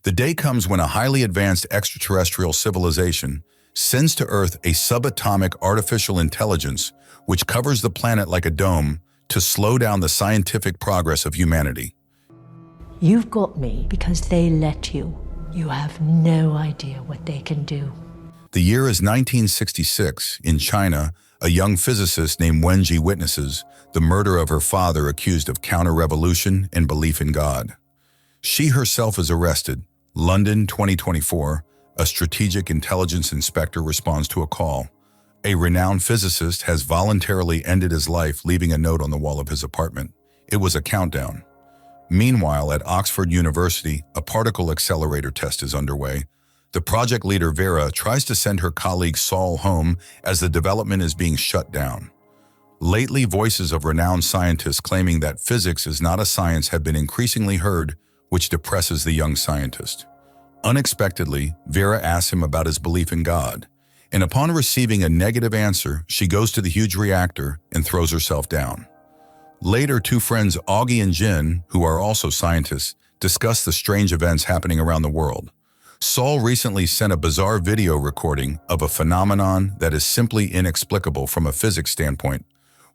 The day comes when a highly advanced extraterrestrial civilization sends to Earth a subatomic artificial intelligence which covers the planet like a dome to slow down the scientific progress of humanity. You've got me because they let you. You have no idea what they can do. The year is 1966. In China, a young physicist named Wenji witnesses the murder of her father accused of counter-revolution and belief in God. She herself is arrested. London, 2024, a strategic intelligence inspector responds to a call. A renowned physicist has voluntarily ended his life, leaving a note on the wall of his apartment. It was a countdown. Meanwhile, at Oxford University, a particle accelerator test is underway. The project leader, Vera, tries to send her colleague Saul home as the development is being shut down. Lately, voices of renowned scientists claiming that physics is not a science have been increasingly heard, which depresses the young scientist. Unexpectedly, Vera asks him about his belief in God, and upon receiving a negative answer, she goes to the huge reactor and throws herself down. Later, two friends, Augie and Jin, who are also scientists, discuss the strange events happening around the world. Saul recently sent a bizarre video recording of a phenomenon that is simply inexplicable from a physics standpoint.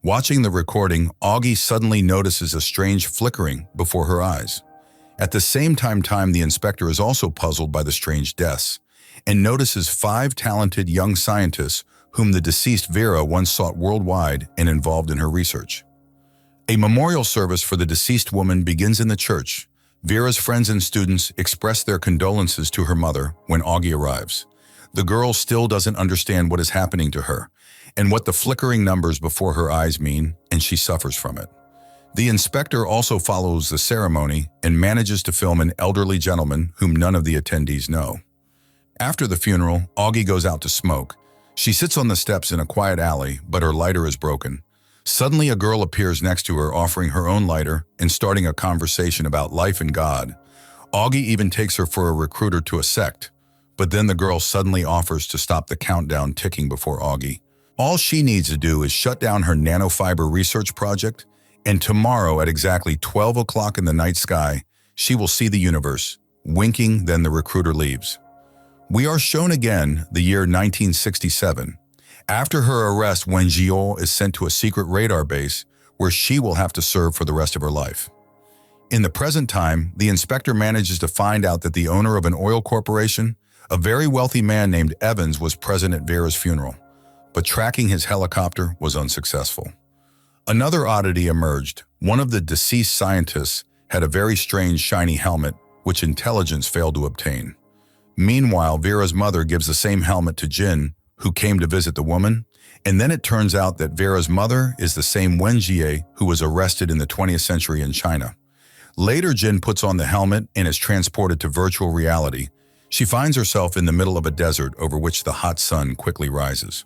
Watching the recording, Augie suddenly notices a strange flickering before her eyes. At the same time, the inspector is also puzzled by the strange deaths and notices 5 talented young scientists whom the deceased Vera once sought worldwide and involved in her research. A memorial service for the deceased woman begins in the church. Vera's friends and students express their condolences to her mother when Augie arrives. The girl still doesn't understand what is happening to her and what the flickering numbers before her eyes mean, and she suffers from it. The inspector also follows the ceremony and manages to film an elderly gentleman whom none of the attendees know. After the funeral, Augie goes out to smoke. She sits on the steps in a quiet alley, but her lighter is broken. Suddenly, a girl appears next to her, offering her own lighter and starting a conversation about life and God. Augie even takes her for a recruiter to a sect, but then the girl suddenly offers to stop the countdown ticking before Augie. All she needs to do is shut down her nanofiber research project, and tomorrow at exactly 12 o'clock in the night sky, she will see the universe. Winking, then the recruiter leaves. We are shown again the year 1967. After her arrest, Wenji is sent to a secret radar base where she will have to serve for the rest of her life. In the present time, the inspector manages to find out that the owner of an oil corporation, a very wealthy man named Evans, was present at Vera's funeral, but tracking his helicopter was unsuccessful. Another oddity emerged. One of the deceased scientists had a very strange shiny helmet, which intelligence failed to obtain. Meanwhile, Vera's mother gives the same helmet to Jin, who came to visit the woman, and then it turns out that Vera's mother is the same Wenjie who was arrested in the 20th century in China. Later, Jin puts on the helmet and is transported to virtual reality. She finds herself in the middle of a desert over which the hot sun quickly rises.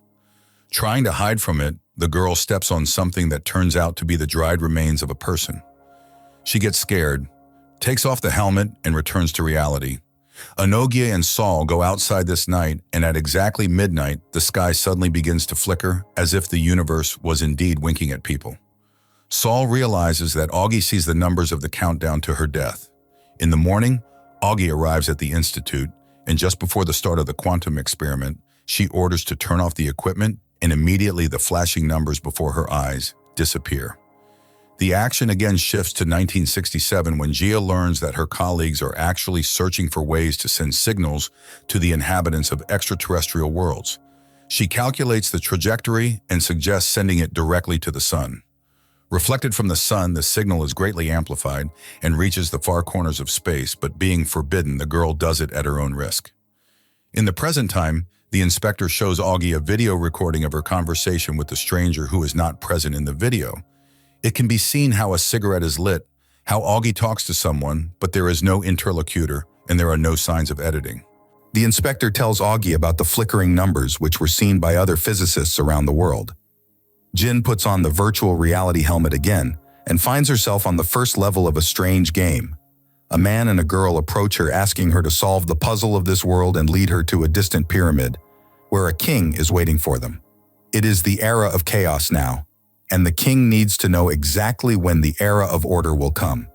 Trying to hide from it, the girl steps on something that turns out to be the dried remains of a person. She gets scared, takes off the helmet, and returns to reality. Anogia and Saul go outside this night, and at exactly midnight, the sky suddenly begins to flicker as if the universe was indeed winking at people. Saul realizes that Augie sees the numbers of the countdown to her death. In the morning, Augie arrives at the institute, and just before the start of the quantum experiment, she orders to turn off the equipment, and immediately the flashing numbers before her eyes disappear. The action again shifts to 1967 when Gia learns that her colleagues are actually searching for ways to send signals to the inhabitants of extraterrestrial worlds. She calculates the trajectory and suggests sending it directly to the sun. Reflected from the sun, the signal is greatly amplified and reaches the far corners of space, but being forbidden, the girl does it at her own risk. In the present time, the inspector shows Augie a video recording of her conversation with the stranger who is not present in the video. It can be seen how a cigarette is lit, how Augie talks to someone, but there is no interlocutor and there are no signs of editing. The inspector tells Augie about the flickering numbers which were seen by other physicists around the world. Jin puts on the virtual reality helmet again and finds herself on the first level of a strange game. A man and a girl approach her, asking her to solve the puzzle of this world and lead her to a distant pyramid, where a king is waiting for them. It is the era of chaos now, and the king needs to know exactly when the era of order will come.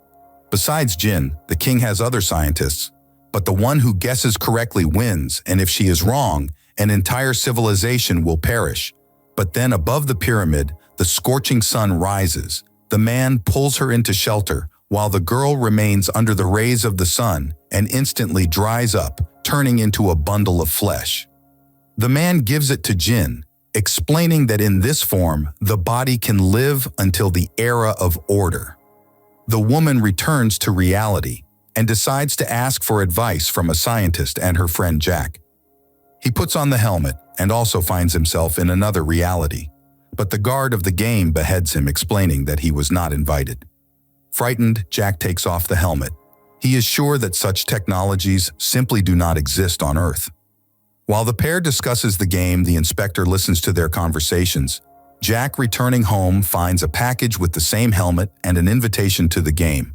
Besides Jin, the king has other scientists, But the one who guesses correctly wins, and if she is wrong, an entire civilization will perish. But then above the pyramid, the scorching sun rises. The man pulls her into shelter, while the girl remains under the rays of the sun and instantly dries up, turning into a bundle of flesh. The man gives it to Jin, explaining that in this form, the body can live until the era of order. The woman returns to reality and decides to ask for advice from a scientist and her friend Jack. He puts on the helmet and also finds himself in another reality, but the guard of the game beheads him, explaining that he was not invited. Frightened, Jack takes off the helmet. He is sure that such technologies simply do not exist on Earth. While the pair discusses the game, the inspector listens to their conversations. Jack, returning home, finds a package with the same helmet and an invitation to the game.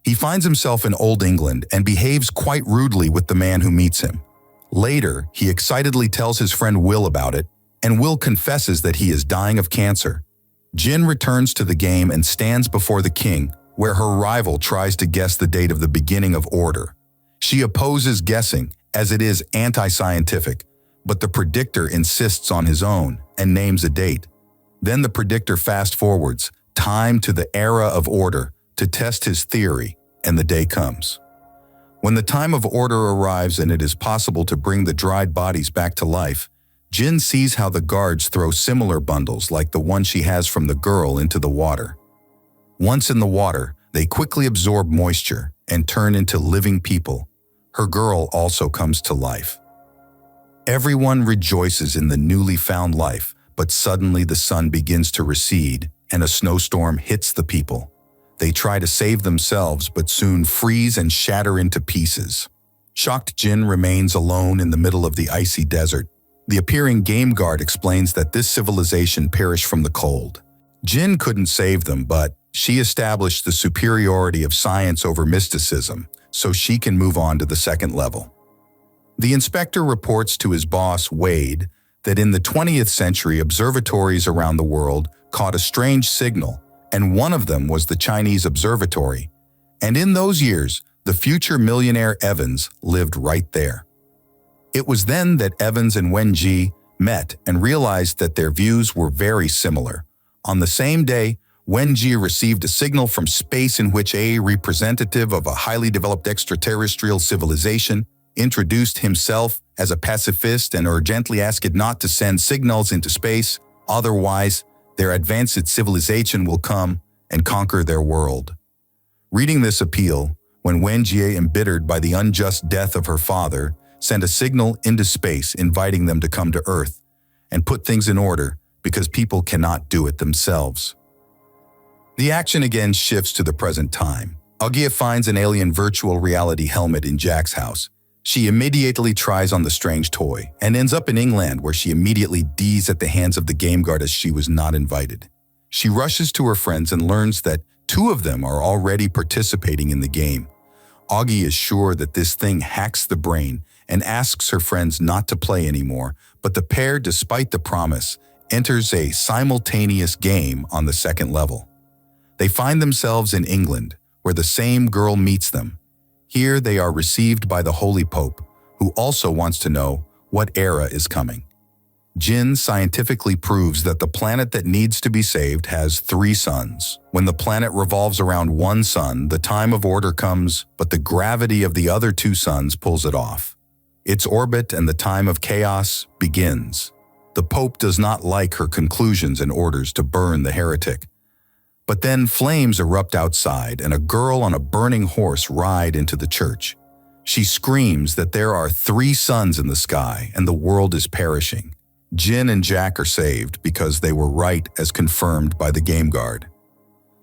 He finds himself in Old England and behaves quite rudely with the man who meets him. Later, he excitedly tells his friend Will about it, and Will confesses that he is dying of cancer. Jin returns to the game and stands before the king, where her rival tries to guess the date of the beginning of order. She opposes guessing, as it is anti-scientific, but the predictor insists on his own and names a date. Then the predictor fast-forwards time to the era of order to test his theory, and the day comes. When the time of order arrives and it is possible to bring the dried bodies back to life, Jin sees how the guards throw similar bundles like the one she has from the girl into the water. Once in the water, they quickly absorb moisture and turn into living people. Her girl also comes to life. Everyone rejoices in the newly found life, but suddenly the sun begins to recede and a snowstorm hits the people. They try to save themselves, but soon freeze and shatter into pieces. Shocked Jin remains alone in the middle of the icy desert. The appearing game guard explains that this civilization perished from the cold. Jin couldn't save them, but she established the superiority of science over mysticism, so she can move on to the second level. The inspector reports to his boss, Wade, that in the 20th century, observatories around the world caught a strange signal, and one of them was the Chinese observatory. And in those years, the future millionaire Evans lived right there. It was then that Evans and Wenji met and realized that their views were very similar. On the same day, Wenji received a signal from space in which a representative of a highly developed extraterrestrial civilization introduced himself as a pacifist and urgently asked it not to send signals into space, otherwise their advanced civilization will come and conquer their world. Reading this appeal, when Wenjie, embittered by the unjust death of her father, sent a signal into space inviting them to come to Earth and put things in order because people cannot do it themselves. The action again shifts to the present time. Agia finds an alien virtual reality helmet in Jack's house. She immediately tries on the strange toy and ends up in England, where she immediately dies at the hands of the game guard as she was not invited. She rushes to her friends and learns that two of them are already participating in the game. Augie is sure that this thing hacks the brain and asks her friends not to play anymore, but the pair, despite the promise, enters a simultaneous game on the second level. They find themselves in England, where the same girl meets them. Here they are received by the Holy Pope, who also wants to know what era is coming. Jin scientifically proves that the planet that needs to be saved has 3 suns. When the planet revolves around one sun, the time of order comes, but the gravity of the other 2 suns pulls it off. Its orbit and the time of chaos begins. The Pope does not like her conclusions and orders to burn the heretic. But then flames erupt outside and a girl on a burning horse ride into the church. She screams that there are 3 suns in the sky and the world is perishing. Jin and Jack are saved because they were right as confirmed by the game guard.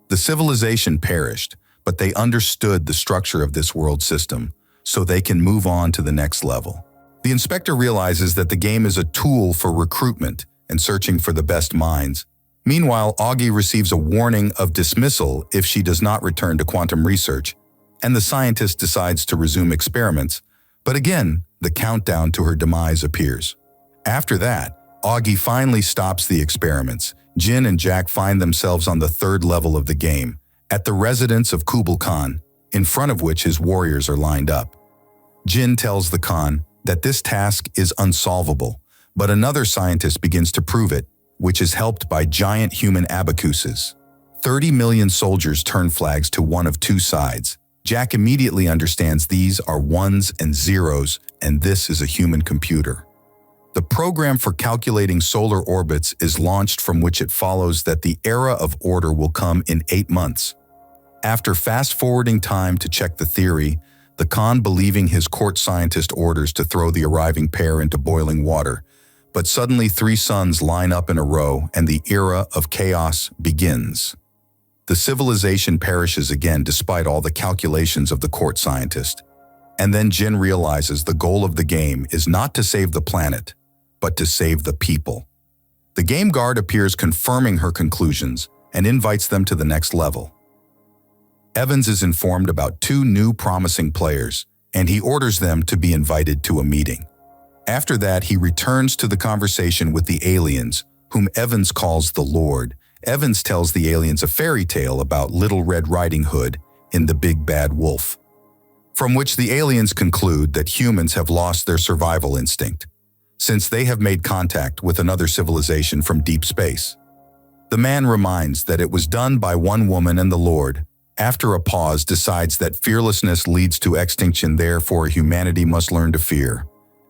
The civilization perished, but they understood the structure of this world system, so they can move on to the next level. The inspector realizes that the game is a tool for recruitment and searching for the best minds. Meanwhile, Augie receives a warning of dismissal if she does not return to quantum research, and the scientist decides to resume experiments, but again, the countdown to her demise appears. After that, Augie finally stops the experiments. Jin and Jack find themselves on the 3rd level of the game, at the residence of Kublai Khan, in front of which his warriors are lined up. Jin tells the Khan that this task is unsolvable, but another scientist begins to prove it, which is helped by giant human abacuses. 30 million soldiers turn flags to one of two sides. Jack immediately understands these are ones and zeros, and this is a human computer. The program for calculating solar orbits is launched, from which it follows that the era of order will come in 8 months. After fast-forwarding time to check the theory, the Khan, believing his court scientist, orders to throw the arriving pair into boiling water, but suddenly 3 suns line up in a row and the era of chaos begins. The civilization perishes again despite all the calculations of the court scientist. And then Jin realizes the goal of the game is not to save the planet, but to save the people. The game guard appears, confirming her conclusions, and invites them to the next level. Evans is informed about 2 new promising players, and he orders them to be invited to a meeting. After that, he returns to the conversation with the aliens, whom Evans calls the Lord. Evans tells the aliens a fairy tale about Little Red Riding Hood in The Big Bad Wolf, from which the aliens conclude that humans have lost their survival instinct, since they have made contact with another civilization from deep space. The man reminds that it was done by one woman, and the Lord, after a pause, decides that fearlessness leads to extinction, therefore humanity must learn to fear.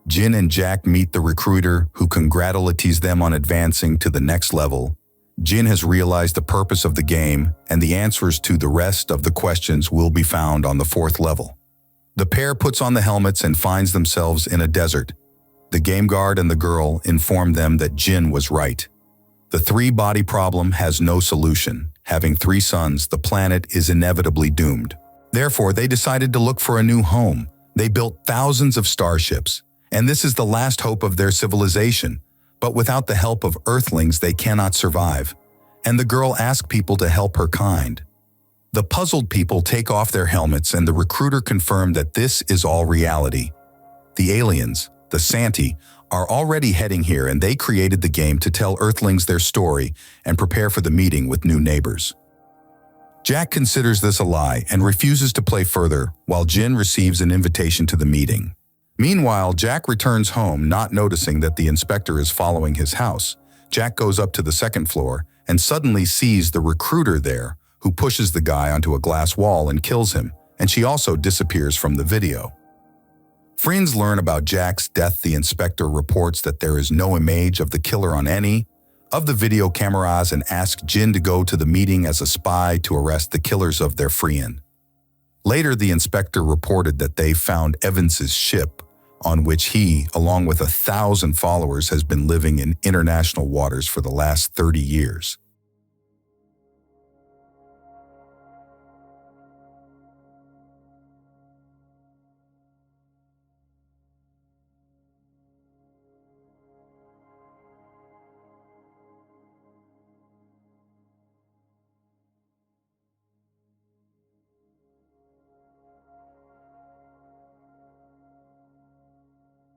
Jin and Jack meet the recruiter, who congratulates them on advancing to the next level. Jin has realized the purpose of the game, and the answers to the rest of the questions will be found on the 4th level. The pair puts on the helmets and finds themselves in a desert. The game guard and the girl inform them that Jin was right. The 3-body problem has no solution. Having 3 suns, the planet is inevitably doomed. Therefore, they decided to look for a new home. They built thousands of starships, and this is the last hope of their civilization. But without the help of Earthlings, they cannot survive. And the girl asks people to help her kind. The puzzled people take off their helmets, and the recruiter confirms that this is all reality. The aliens, the Santi, are already heading here, and they created the game to tell Earthlings their story and prepare for the meeting with new neighbors. Jack considers this a lie and refuses to play further, while Jin receives an invitation to the meeting. Meanwhile, Jack returns home, not noticing that the inspector is following his house. Jack goes up to the 2nd floor and suddenly sees the recruiter there, who pushes the guy onto a glass wall and kills him, and she also disappears from the video. Friends learn about Jack's death. The inspector reports that there is no image of the killer on any of the video cameras and asks Jin to go to the meeting as a spy to arrest the killers of their friend. Later, the inspector reported that they found Evans's ship, on which he, along with 1,000 followers, has been living in international waters for the last 30 years.